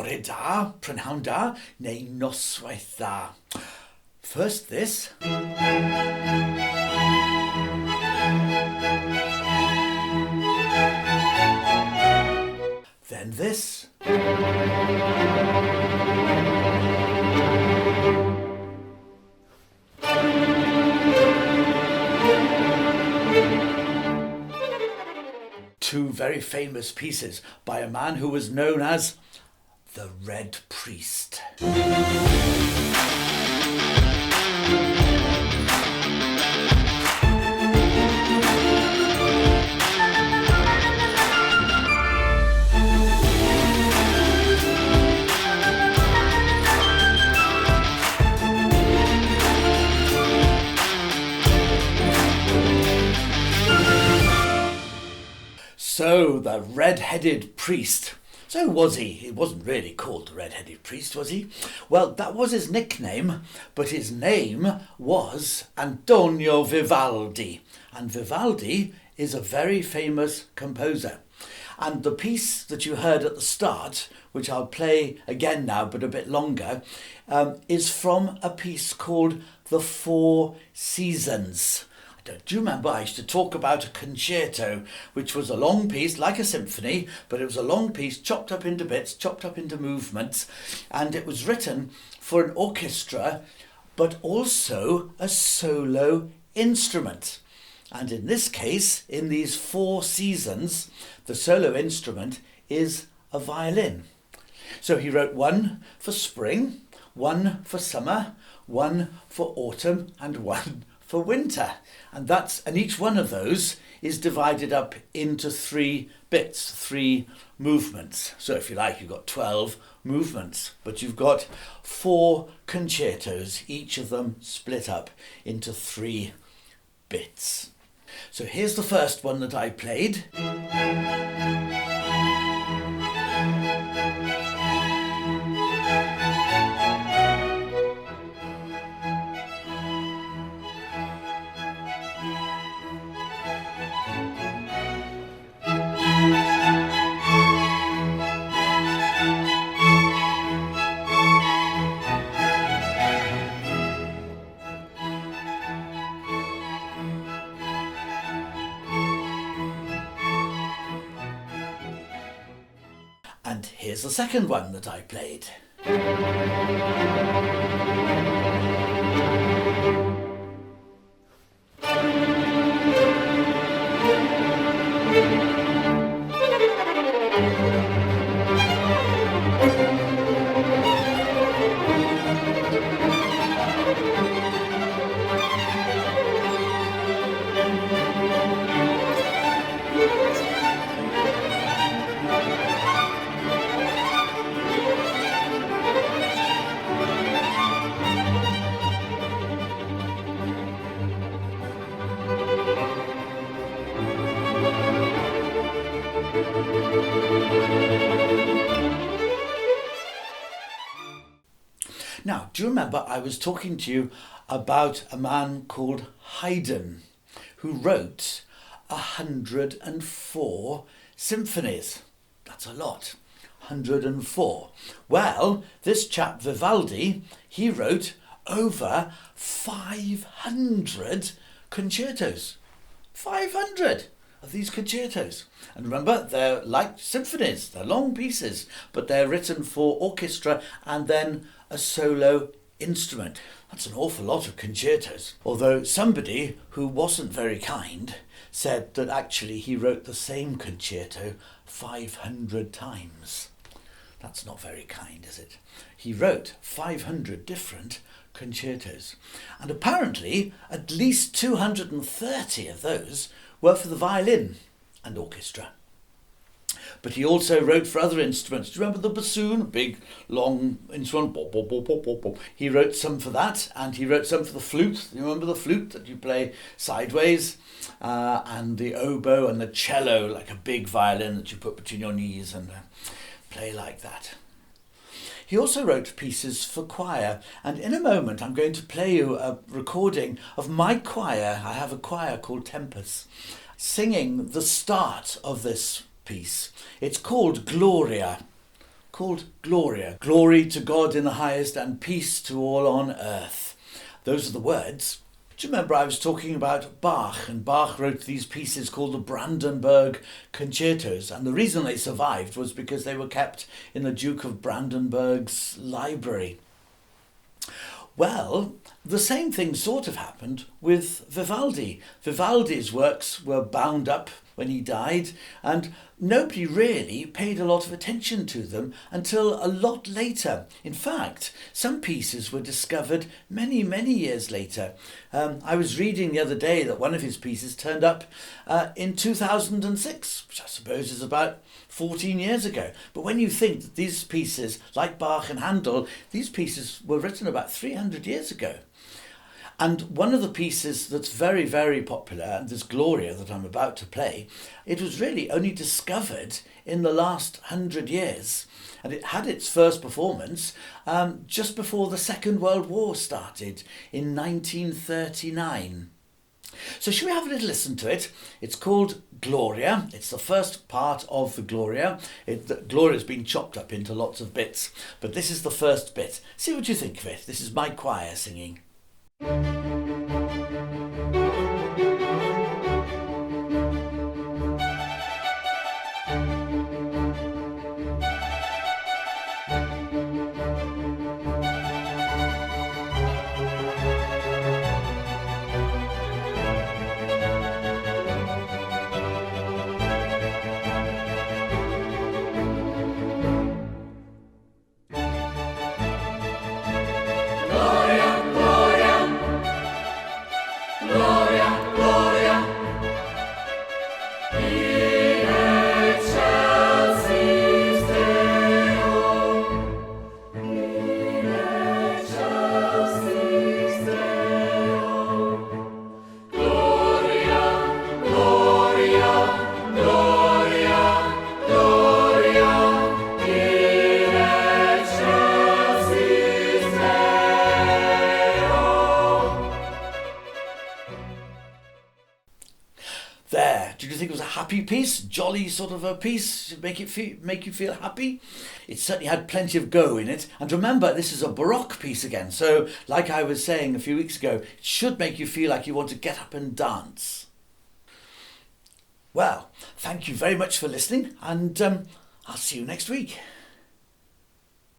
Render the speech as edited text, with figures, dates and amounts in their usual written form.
bore da, prynhawn da, neu noswaith dda. First this. Then this. Two very famous pieces by a man who was known as the Red Priest. So, the red-headed priest. So who was he? He wasn't really called the red-headed priest, was he? Well, that was his nickname, but his name was Antonio Vivaldi. And Vivaldi is a very famous composer. And the piece that you heard at the start, which I'll play again now, but a bit longer, is from a piece called The Four Seasons. Do you remember I used to talk about a concerto, which was a long piece, like a symphony, but it was a long piece chopped up into bits, chopped up into movements, and it was written for an orchestra, but also a solo instrument. And in this case, in these 4 seasons, the solo instrument is a violin. So he wrote one for spring, one for summer, one for autumn, and one for winter. And each one of those is divided up into 3 bits, 3 movements. So if you like, you've got 12 movements, but you've got 4 concertos, each of them split up into 3 bits. So here's the first one that I played. And here's the second one that I played. Now, do you remember I was talking to you about a man called Haydn who wrote 104 symphonies? That's a lot, 104. Well, this chap Vivaldi, he wrote over 500 concertos. 500 of these concertos. And remember, they're like symphonies, they're long pieces, but they're written for orchestra and then a solo instrument. That's an awful lot of concertos. Although somebody who wasn't very kind said that actually he wrote the same concerto 500 times. That's not very kind, is it? He wrote 500 different concertos. And apparently at least 230 of those were for the violin and orchestra. But he also wrote for other instruments. Do you remember the bassoon? Big, long instrument. Bop, bop, bop, bop, bop, bop. He wrote some for that, and he wrote some for the flute. You remember the flute that you play sideways? And the oboe and the cello, like a big violin that you put between your knees and play like that. He also wrote pieces for choir, and in a moment I'm going to play you a recording of my choir. I have a choir called Tempus, singing the start of this piece. It's called Gloria. called Gloria. Glory to God in the highest and peace to all on earth. Those are the words. Do you remember I was talking about Bach, and Bach wrote these pieces called the Brandenburg Concertos, and the reason they survived was because they were kept in the Duke of Brandenburg's library. Well, the same thing sort of happened with Vivaldi. Vivaldi's works were bound up when he died, and nobody really paid a lot of attention to them until a lot later. In fact, some pieces were discovered many, many years later. I was reading the other day that one of his pieces turned up in 2006, which I suppose is about 14 years ago. But when you think that these pieces, like Bach and Handel, these pieces were written about 300 years ago. And one of the pieces that's very, very popular, and this Gloria that I'm about to play, it was really only discovered in the last 100 years. And it had its first performance just before the Second World War started in 1939. So shall we have a little listen to it? It's called Gloria. It's the first part of the Gloria. The Gloria's been chopped up into lots of bits, but this is the first bit. See what you think of it. This is my choir singing. There, did you think it was a happy piece? Jolly sort of a piece? Make you feel happy? It certainly had plenty of go in it. And remember, this is a Baroque piece again. So, like I was saying a few weeks ago, it should make you feel like you want to get up and dance. Well, thank you very much for listening, and I'll see you next week.